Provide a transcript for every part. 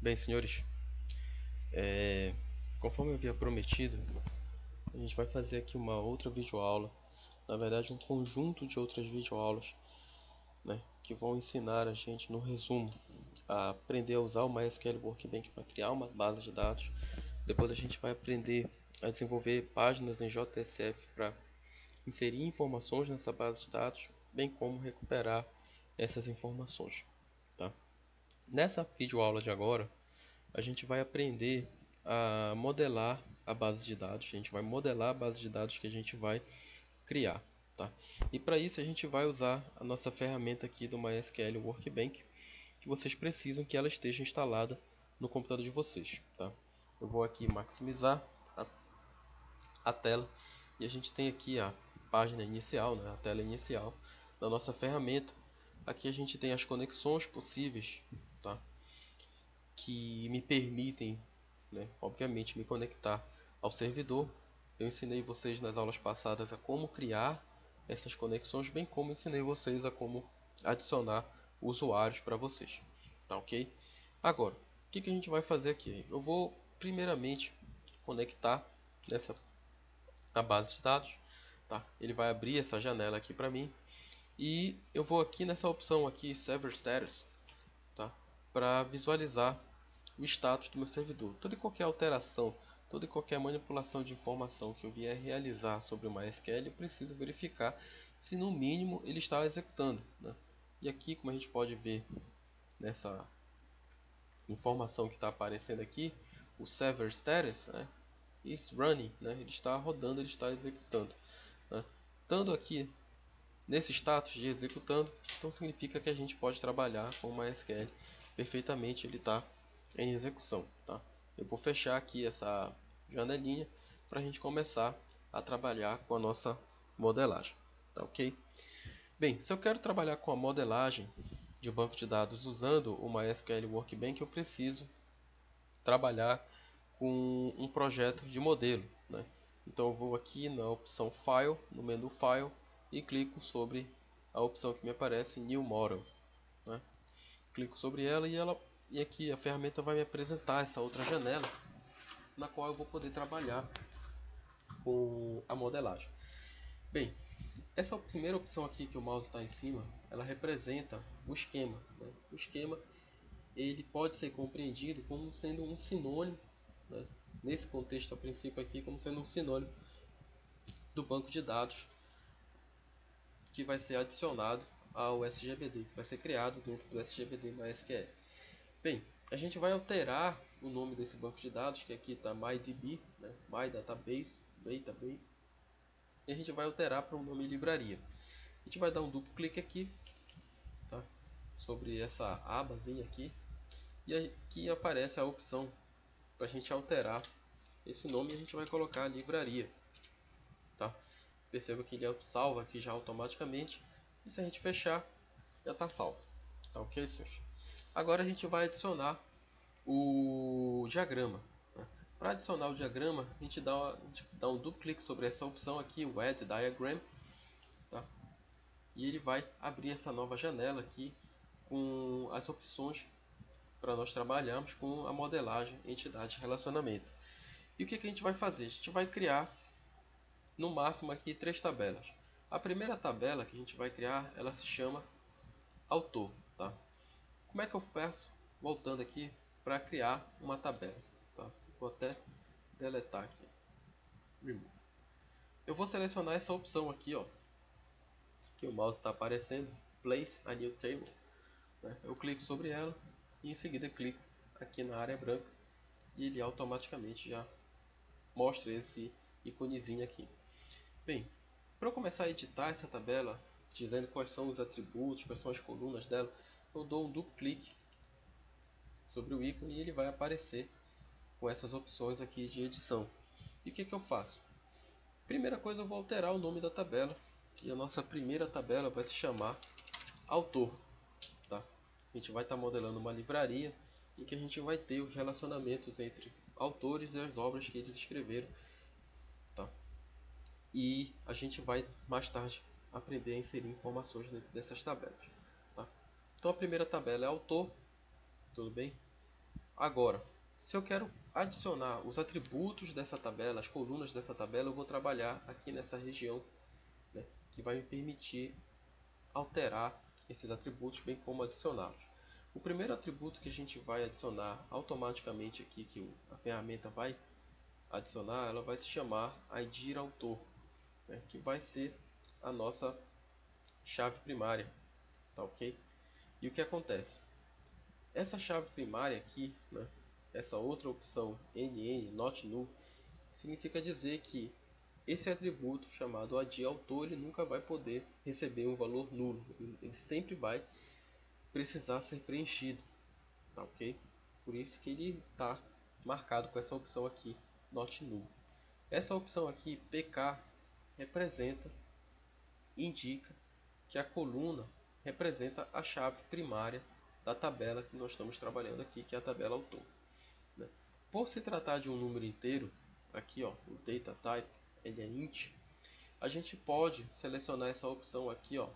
Bem, senhores, conforme eu havia prometido, a gente vai fazer aqui uma outra videoaula, na verdade um conjunto de outras videoaulas, né, que vão ensinar a gente, no resumo, a aprender a usar o MySQL Workbench para criar uma base de dados. Depois a gente vai aprender a desenvolver páginas em JSF para inserir informações nessa base de dados, bem como recuperar essas informações, tá? Nessa videoaula de agora, a gente vai aprender a modelar a base de dados. A gente vai modelar a base de dados que a gente vai criar, tá? E para isso a gente vai usar a nossa ferramenta aqui do MySQL Workbench, que vocês precisam que ela esteja instalada no computador de vocês, tá? Eu vou aqui maximizar a tela e a gente tem aqui a página inicial, né? A tela inicial da nossa ferramenta. Aqui a gente tem as conexões possíveis, tá? Que me permitem, né, obviamente, me conectar ao servidor. Eu ensinei vocês nas aulas passadas a como criar essas conexões, bem como ensinei vocês a como adicionar usuários para vocês, tá ok? Agora, o que a gente vai fazer aqui? Eu vou primeiramente conectar nessa a base de dados, tá? Ele vai abrir essa janela aqui para mim e eu vou aqui nessa opção aqui, Server Status, tá? Para visualizar o status do meu servidor. Toda e qualquer alteração, toda e qualquer manipulação de informação que eu vier realizar sobre o MySQL, eu preciso verificar se no mínimo ele está executando, né? E aqui, como a gente pode ver nessa informação que está aparecendo aqui, o server status, né, is running, né? Ele está rodando, ele está executando, né? Estando aqui nesse status de executando, então significa que a gente pode trabalhar com o MySQL perfeitamente, ele está em execução, tá? Eu vou fechar aqui essa janelinha para a gente começar a trabalhar com a nossa modelagem, tá ok? Bem, se eu quero trabalhar com a modelagem de banco de dados usando o MySQL Workbench, eu preciso trabalhar com um projeto de modelo, né? Então eu vou aqui na opção File, no menu File, e clico sobre a opção que me aparece, New Model, né? Clico sobre e aqui a ferramenta vai me apresentar essa outra janela, na qual eu vou poder trabalhar com a modelagem. Bem, essa primeira opção aqui que o mouse está em cima, ela representa o esquema, né? O esquema ele pode ser compreendido como sendo um sinônimo, né, nesse contexto a princípio aqui, como sendo um sinônimo do banco de dados que vai ser adicionado ao SGBD, que vai ser criado dentro do SGBD MySQL. Bem, a gente vai alterar o nome desse banco de dados, que aqui está MyDB, né, My Database, e a gente vai alterar para um nome livraria. A gente vai dar um duplo clique aqui, tá, sobre essa abazinha aqui, e aqui aparece a opção para a gente alterar esse nome, a gente vai colocar livraria, tá? Perceba que ele salva aqui já automaticamente, e se a gente fechar, já está salvo, tá ok, senhores? Agora a gente vai adicionar o diagrama, né? Para adicionar o diagrama, a gente dá um duplo clique sobre essa opção aqui, o Add Diagram, tá? E ele vai abrir essa nova janela aqui com as opções para nós trabalharmos com a modelagem entidade relacionamento. E o que a gente vai fazer? A gente vai criar no máximo aqui 3 tabelas. A primeira tabela que a gente vai criar, ela se chama autor, tá? Como é que eu faço? Voltando aqui para criar uma tabela, tá? Vou até deletar aqui. Remove. Eu vou selecionar essa opção aqui, ó, que o mouse está aparecendo, Place a New Table, né? Eu clico sobre ela e em seguida clico aqui na área branca e ele automaticamente já mostra esse iconezinho aqui. Bem, para eu começar a editar essa tabela, dizendo quais são os atributos, quais são as colunas dela, eu dou um duplo clique sobre o ícone e ele vai aparecer com essas opções aqui de edição. E o que eu faço? Primeira coisa, eu vou alterar o nome da tabela e a nossa primeira tabela vai se chamar autor, tá? A gente vai estar modelando uma livraria em que a gente vai ter os relacionamentos entre autores e as obras que eles escreveram, tá? E a gente vai mais tarde aprender a inserir informações dentro dessas tabelas, tá? Então a primeira tabela é autor, tudo bem? Agora, se eu quero adicionar os atributos dessa tabela, as colunas dessa tabela, eu vou trabalhar aqui nessa região, né, que vai me permitir alterar esses atributos, bem como adicioná-los. O primeiro atributo que a gente vai adicionar automaticamente aqui, que a ferramenta vai adicionar, ela vai se chamar ID autor, né, que vai ser a nossa chave primária, tá ok? E o que acontece? Essa chave primária aqui, né, essa outra opção NN, not null, significa dizer que esse atributo chamado AddAutor, ele nunca vai poder receber um valor nulo, ele sempre vai precisar ser preenchido, tá ok? Por isso que ele está marcado com essa opção aqui, not null. Essa opção aqui, PK, representa, indica que a coluna representa a chave primária da tabela que nós estamos trabalhando aqui, que é a tabela autor, né? Por se tratar de um número inteiro, aqui ó, o data type ele é int, a gente pode selecionar essa opção aqui ó,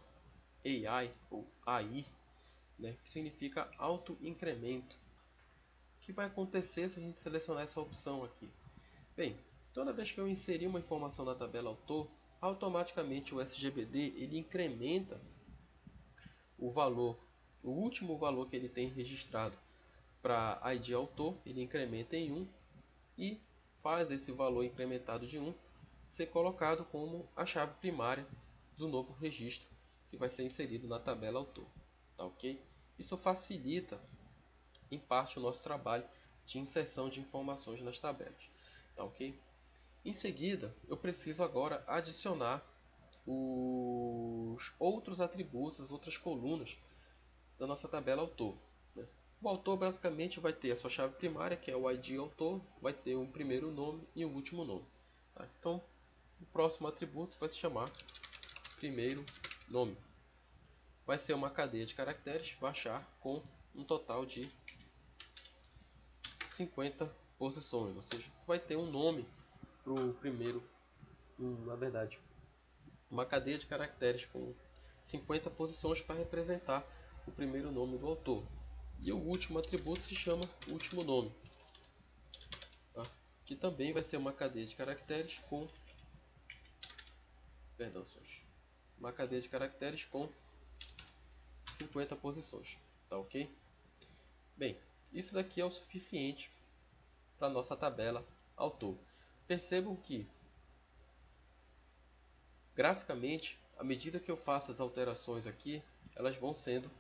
AI ou AI, né, que significa auto incremento. O que vai acontecer se a gente selecionar essa opção aqui? Bem, toda vez que eu inserir uma informação na tabela autor, automaticamente o SGBD ele incrementa o valor, o último valor que ele tem registrado para ID autor, ele incrementa em 1 e faz esse valor incrementado de 1 ser colocado como a chave primária do novo registro que vai ser inserido na tabela autor, tá ok? Isso facilita em parte o nosso trabalho de inserção de informações nas tabelas, tá ok? Em seguida, eu preciso agora adicionar os outros atributos, as outras colunas da nossa tabela autor, né? O autor basicamente vai ter a sua chave primária, que é o ID autor, vai ter um primeiro nome e um último nome, tá? Então, o próximo atributo vai se chamar primeiro nome. Vai ser uma cadeia de caracteres, baixar com um total de 50 posições, ou seja, vai ter um nome para o primeiro, na verdade, uma cadeia de caracteres com 50 posições para representar o primeiro nome do autor. E o último atributo se chama último nome, tá? Que também vai ser uma cadeia de caracteres com, perdão, uma cadeia de caracteres com 50 posições, tá ok? Bem, isso daqui é o suficiente para nossa tabela autor. Percebam que graficamente, à medida que eu faço as alterações aqui, elas vão sendo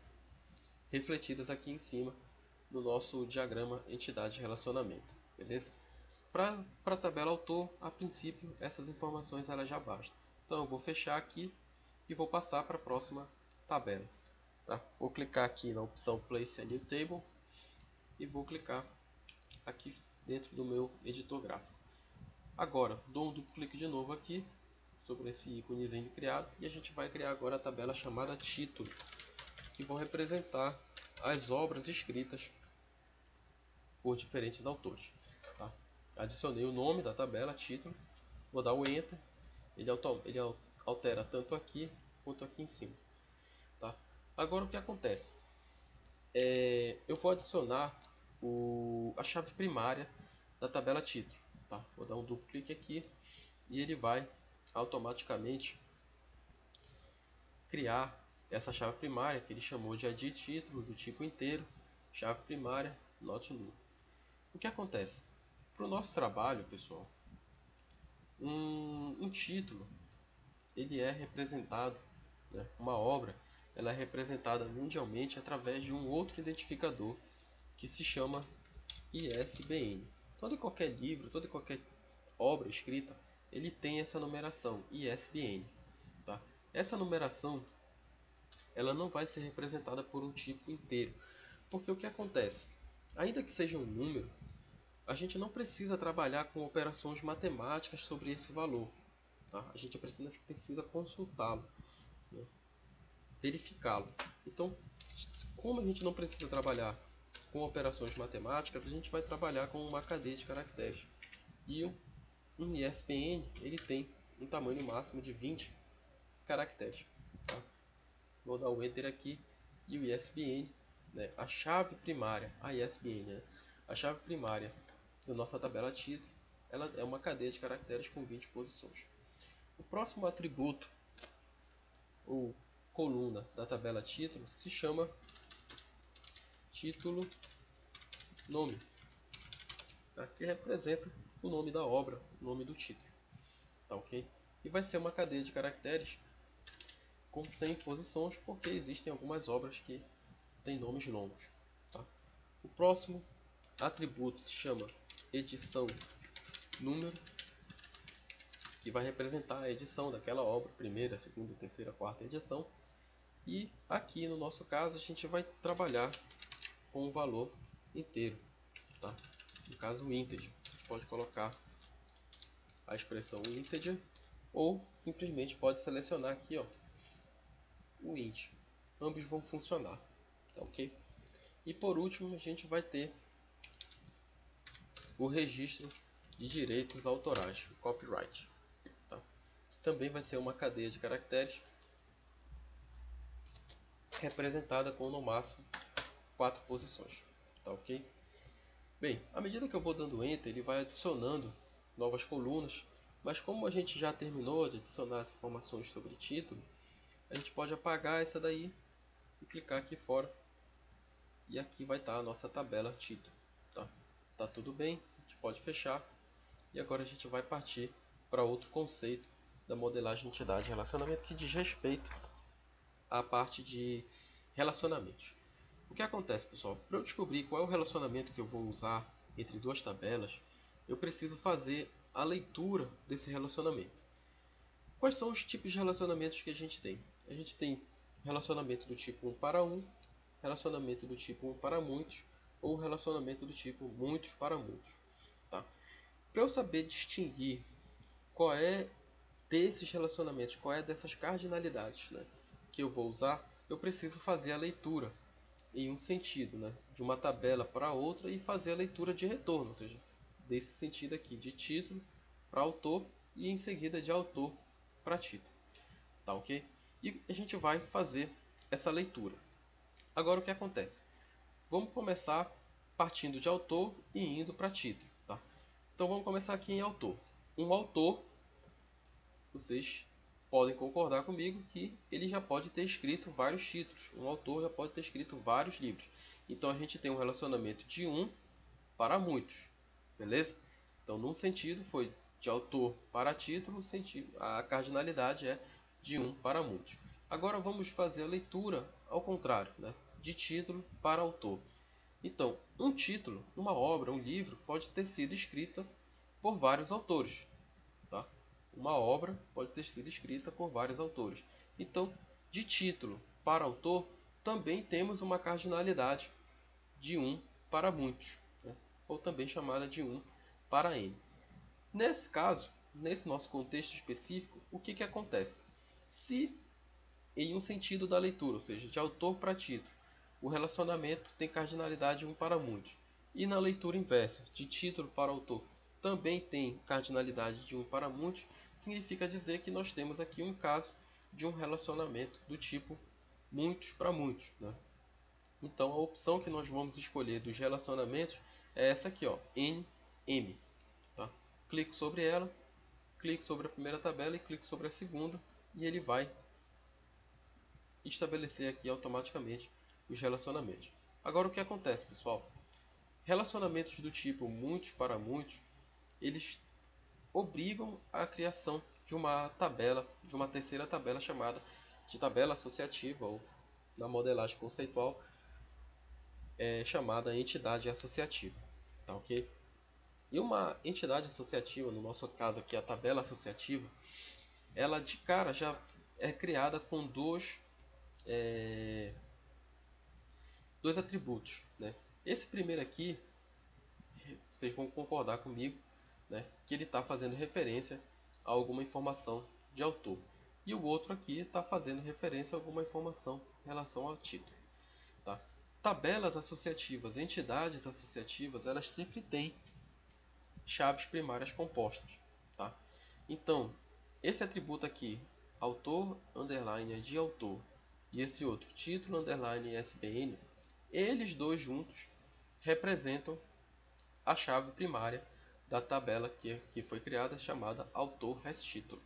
refletidas aqui em cima no nosso diagrama entidade relacionamento, beleza? Para a tabela autor, a princípio essas informações elas já bastam. Então eu vou fechar aqui e vou passar para a próxima tabela, tá? Vou clicar aqui na opção Place a New Table e vou clicar aqui dentro do meu editor gráfico. Agora dou um duplo clique de novo aqui sobre esse íconezinho criado e a gente vai criar agora a tabela chamada título, que vão representar as obras escritas por diferentes autores, tá? Adicionei o nome da tabela, título, vou dar o Enter, ele altera tanto aqui quanto aqui em cima, tá? Agora o que acontece? Eu vou adicionar a chave primária da tabela título, tá? Vou dar um duplo clique aqui e ele vai automaticamente criar essa chave primária que ele chamou de ID título do tipo inteiro, chave primária, not null. O que acontece? Para o nosso trabalho, pessoal, um título ele é representado, né, uma obra ela é representada mundialmente através de um outro identificador que se chama ISBN. Todo e qualquer livro, toda e qualquer obra escrita, ele tem essa numeração ISBN, tá? Essa numeração ela não vai ser representada por um tipo inteiro, porque o que acontece? Ainda que seja um número, a gente não precisa trabalhar com operações matemáticas sobre esse valor, tá? A gente precisa consultá-lo, né? Verificá-lo. Então, como a gente não precisa trabalhar com operações matemáticas, a gente vai trabalhar com uma cadeia de caracteres. E um ISBN ele tem um tamanho máximo de 20 caracteres, tá? Vou dar o Enter aqui e o ISBN, né, a chave primária, a ISBN, né, A chave primária da nossa tabela título, ela é uma cadeia de caracteres com 20 posições. O próximo atributo ou coluna da tabela título se chama título nome, tá? Que representa o nome da obra, o nome do título, tá ok? E vai ser uma cadeia de caracteres com 100 posições, porque existem algumas obras que têm nomes longos, tá? O próximo atributo se chama edição número, que vai representar a edição daquela obra, primeira, segunda, terceira, quarta edição. E aqui no nosso caso a gente vai trabalhar com o valor inteiro, tá? No caso o integer, a gente pode colocar a expressão integer ou simplesmente pode selecionar aqui, ó, o int. Ambos vão funcionar, tá ok? E por último a gente vai ter o registro de direitos autorais, o copyright, tá? Que também vai ser uma cadeia de caracteres representada com no máximo 4 posições, tá ok? Bem, à medida que eu vou dando Enter, ele vai adicionando novas colunas, mas como a gente já terminou de adicionar as informações sobre título, a gente pode apagar essa daí e clicar aqui fora, e aqui vai estar a nossa tabela título, tá? Tá tudo bem, a gente pode fechar, e agora a gente vai partir para outro conceito da modelagem entidade e relacionamento que diz respeito à parte de relacionamentos. O que acontece, pessoal? Para eu descobrir qual é o relacionamento que eu vou usar entre duas tabelas, eu preciso fazer a leitura desse relacionamento. Quais são os tipos de relacionamentos que a gente tem? A gente tem relacionamento do tipo 1 para 1, relacionamento do tipo 1 para muitos, ou relacionamento do tipo muitos para muitos. Tá? Para eu saber distinguir qual é desses relacionamentos, qual é dessas cardinalidades, né, que eu vou usar, eu preciso fazer a leitura em um sentido, né, de uma tabela para outra e fazer a leitura de retorno, ou seja, desse sentido aqui, de título para autor e em seguida de autor para título, tá ok? E a gente vai fazer essa leitura. Agora o que acontece? Vamos começar partindo de autor e indo para título, tá? Então vamos começar aqui em autor. Um autor, vocês podem concordar comigo que ele já pode ter escrito vários títulos. Um autor já pode ter escrito vários livros. Então a gente tem um relacionamento de um para muitos, beleza? Então, num sentido, foi de autor para título, a cardinalidade é de um para muitos. Agora vamos fazer a leitura ao contrário, né? De título para autor. Então, um título, uma obra, um livro, pode ter sido escrita por vários autores, tá? Uma obra pode ter sido escrita por vários autores. Então, de título para autor, também temos uma cardinalidade de um para muitos, né? Ou também chamada de um para n. Nesse caso, nesse nosso contexto específico, o que acontece? Se em um sentido da leitura, ou seja, de autor para título, o relacionamento tem cardinalidade de um para muitos, e na leitura inversa, de título para autor, também tem cardinalidade de um para muitos, significa dizer que nós temos aqui um caso de um relacionamento do tipo muitos para muitos, né? Então a opção que nós vamos escolher dos relacionamentos é essa aqui, ó, NM. Tá? Clico sobre ela, clico sobre a primeira tabela e clico sobre a segunda, e ele vai estabelecer aqui automaticamente os relacionamentos. Agora o que acontece, pessoal? Relacionamentos do tipo muitos para muitos, eles obrigam a criação de uma tabela, de uma terceira tabela chamada de tabela associativa, ou na modelagem conceitual, chamada entidade associativa. Tá ok? E uma entidade associativa, no nosso caso aqui a tabela associativa, ela de cara já é criada com dois atributos, né? Esse primeiro aqui, vocês vão concordar comigo, né, que ele está fazendo referência a alguma informação de autor. E o outro aqui está fazendo referência a alguma informação em relação ao título. Tá? Tabelas associativas, entidades associativas, elas sempre têm chaves primárias compostas. Tá? Então, esse atributo aqui, autor underline é de autor, e esse título underline SBN, eles dois juntos representam a chave primária da tabela que foi criada, chamada autor título.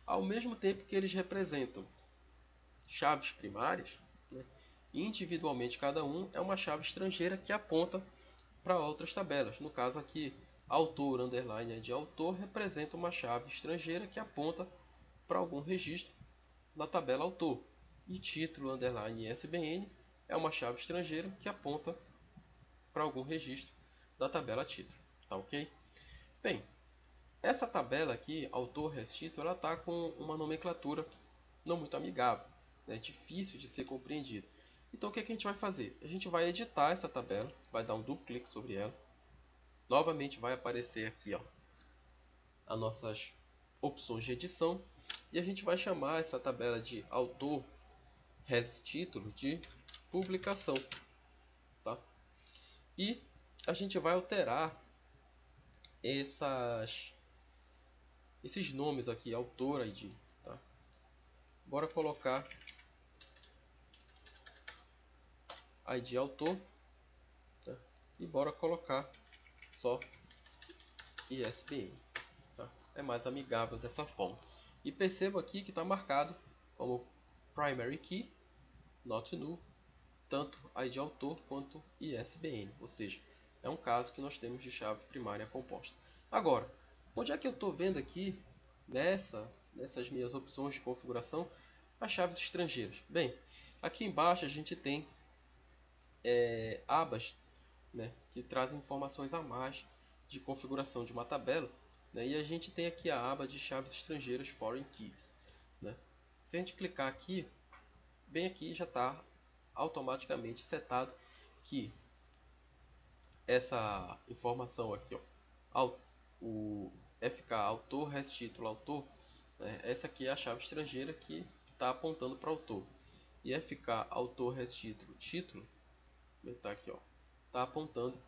Ao mesmo tempo que eles representam chaves primárias, né, individualmente cada um é uma chave estrangeira que aponta para outras tabelas. No caso aqui, autor underline de autor representa uma chave estrangeira que aponta para algum registro na tabela autor. E título underline ISBN é uma chave estrangeira que aponta para algum registro da tabela título. Tá ok? Bem, essa tabela aqui, autor título, ela está com uma nomenclatura não muito amigável, né? Difícil de ser compreendido. Então o que a gente vai fazer? A gente vai editar essa tabela, vai dar um duplo clique sobre ela. Novamente vai aparecer aqui, ó, as nossas opções de edição. E a gente vai chamar essa tabela de autor título de publicação. Tá? E a gente vai alterar esses nomes aqui, autor ID. Tá? Bora colocar ID autor, tá? E bora colocar só ISBN. Tá? É mais amigável dessa forma. E perceba aqui que está marcado como primary key, not null, tanto ID autor quanto ISBN, ou seja, é um caso que nós temos de chave primária composta. Agora, onde é que eu estou vendo aqui nessas minhas opções de configuração as chaves estrangeiras? Bem, aqui embaixo a gente tem abas, né, que trazem informações a mais de configuração de uma tabela, né, e a gente tem aqui a aba de chaves estrangeiras Foreign Keys. Né. Se a gente clicar aqui, bem aqui já está automaticamente setado que essa informação aqui, ó, o FK autor, título autor, né, essa aqui é a chave estrangeira que está apontando para o autor. E FK autor, título, título, está aqui, ó, está apontando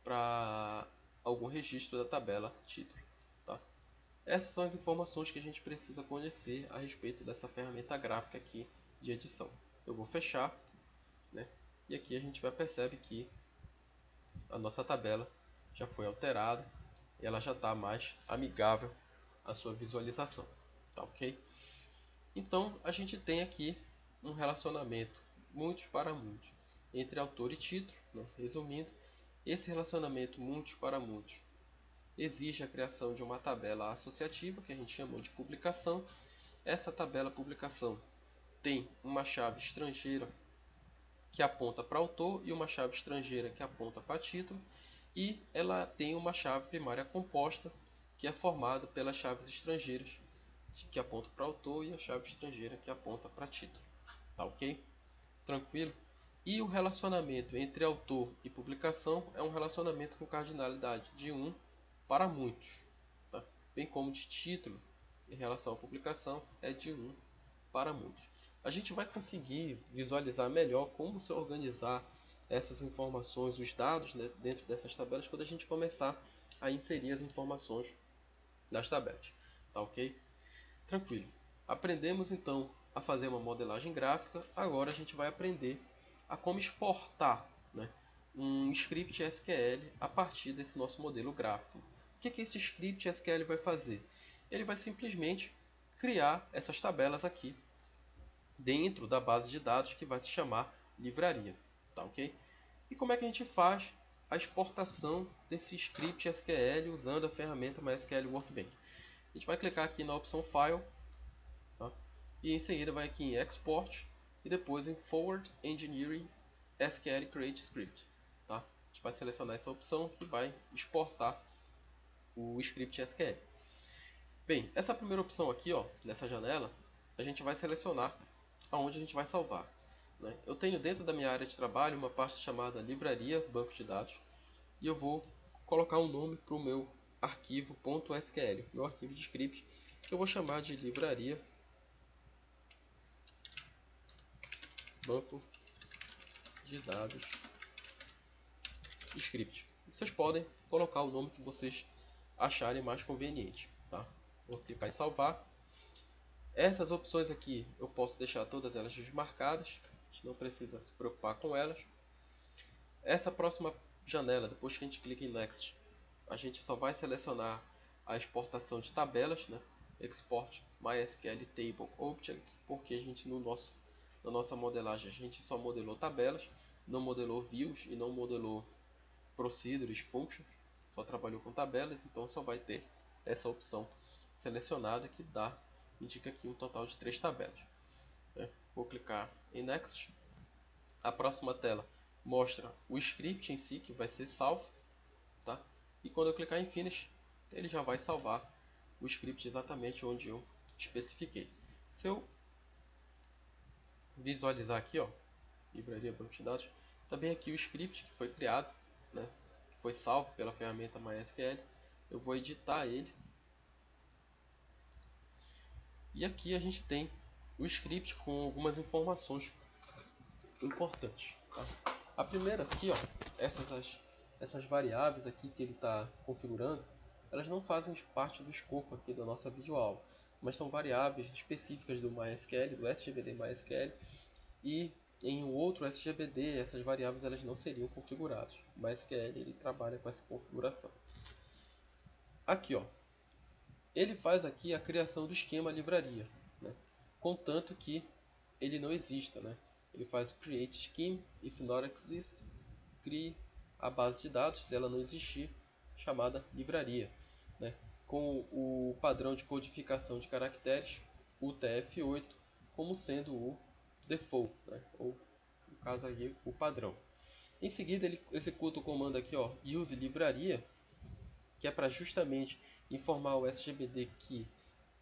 para algum registro da tabela título. Tá? Essas são as informações que a gente precisa conhecer a respeito dessa ferramenta gráfica aqui de edição. Eu vou fechar, né? E aqui a gente vai perceber que a nossa tabela já foi alterada e ela já está mais amigável à sua visualização. Tá ok? Então a gente tem aqui um relacionamento muitos para muitos entre autor e título. Né? Resumindo, esse relacionamento muitos para muitos exige a criação de uma tabela associativa que a gente chamou de publicação. Essa tabela publicação tem uma chave estrangeira que aponta para autor e uma chave estrangeira que aponta para título, e ela tem uma chave primária composta que é formada pelas chaves estrangeiras que apontam para autor e a chave estrangeira que aponta para título. Tá ok? Tranquilo? E o relacionamento entre autor e publicação é um relacionamento com cardinalidade de 1 para muitos, tá? Bem como de título em relação à publicação é de 1 para muitos. A gente vai conseguir visualizar melhor como se organizar essas informações, os dados, né, dentro dessas tabelas quando a gente começar a inserir as informações nas tabelas. Tá ok? Tranquilo. Aprendemos então a fazer uma modelagem gráfica. Agora a gente vai aprender a como exportar, né, um script SQL a partir desse nosso modelo gráfico. O que esse script SQL vai fazer? Ele vai simplesmente criar essas tabelas aqui dentro da base de dados que vai se chamar livraria. Tá ok? E como é que a gente faz a exportação desse script SQL usando a ferramenta MySQL Workbench? A gente vai clicar aqui na opção File, tá? E em seguida vai aqui em Export e depois em Forward Engineering SQL Create Script. Tá? A gente vai selecionar essa opção que vai exportar o script SQL. Bem, essa primeira opção aqui, ó, nessa janela, a gente vai selecionar aonde a gente vai salvar. Né? Eu tenho dentro da minha área de trabalho uma parte chamada livraria banco de dados e eu vou colocar um nome para o meu arquivo .sql, meu arquivo de script, que eu vou chamar de livraria banco de dados script. Vocês podem colocar o nome que vocês acharem mais conveniente. Tá? Vou clicar em salvar. Essas opções aqui eu posso deixar todas elas desmarcadas, a gente não precisa se preocupar com elas. Essa próxima janela, depois que a gente clica em Next, a gente só vai selecionar a exportação de tabelas, né? Export MySQL Table Objects, porque a gente na nossa modelagem a gente só modelou tabelas, não modelou views e não modelou procedures, functions, só trabalhou com tabelas, então só vai ter essa opção selecionada que indica aqui um total de 3 tabelas. Vou clicar em Next. A próxima tela mostra o script em si que vai ser salvo, tá? E quando eu clicar em Finish, ele já vai salvar o script exatamente onde eu especifiquei. Se eu visualizar aqui, ó, livraria banco de dados, também aqui o script que foi criado, né, que foi salvo pela ferramenta MySQL, eu vou editar ele. E aqui a gente tem o script com algumas informações importantes. Tá? A primeira aqui, ó, essas variáveis aqui que ele está configurando, elas não fazem parte do escopo aqui da nossa videoaula, mas são variáveis específicas do MySQL, do SGBD MySQL, e em um outro SGBD essas variáveis elas não seriam configuradas. O MySQL ele trabalha com essa configuração. Aqui, ó, ele faz aqui a criação do esquema livraria, né? Contanto que ele não exista, né? Ele faz create scheme, if not exist, crie a base de dados, se ela não existir, chamada livraria, né? Com o padrão de codificação de caracteres, UTF-8, como sendo o default, né? Ou no caso aqui o padrão. Em seguida ele executa o comando aqui, ó, use livraria, que é para justamente informar o SGBD que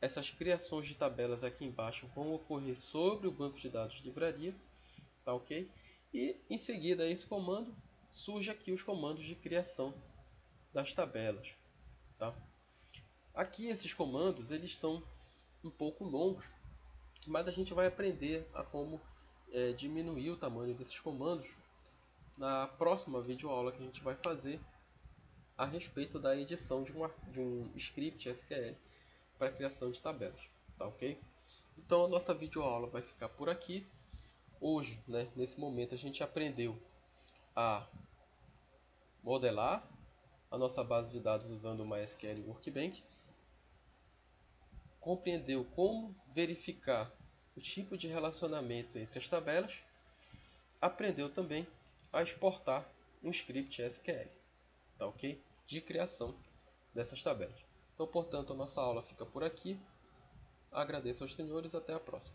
essas criações de tabelas aqui embaixo vão ocorrer sobre o banco de dados de livraria, tá ok? E em seguida a esse comando surge aqui os comandos de criação das tabelas, tá? Aqui esses comandos eles são um pouco longos, mas a gente vai aprender a como diminuir o tamanho desses comandos na próxima videoaula que a gente vai fazer a respeito da edição de um script SQL para a criação de tabelas, tá ok? Então a nossa videoaula vai ficar por aqui. Hoje, né, nesse momento, a gente aprendeu a modelar a nossa base de dados usando o MySQL Workbench, compreendeu como verificar o tipo de relacionamento entre as tabelas, aprendeu também a exportar um script SQL, tá ok? De criação dessas tabelas. Então, portanto, a nossa aula fica por aqui. Agradeço aos senhores, até a próxima.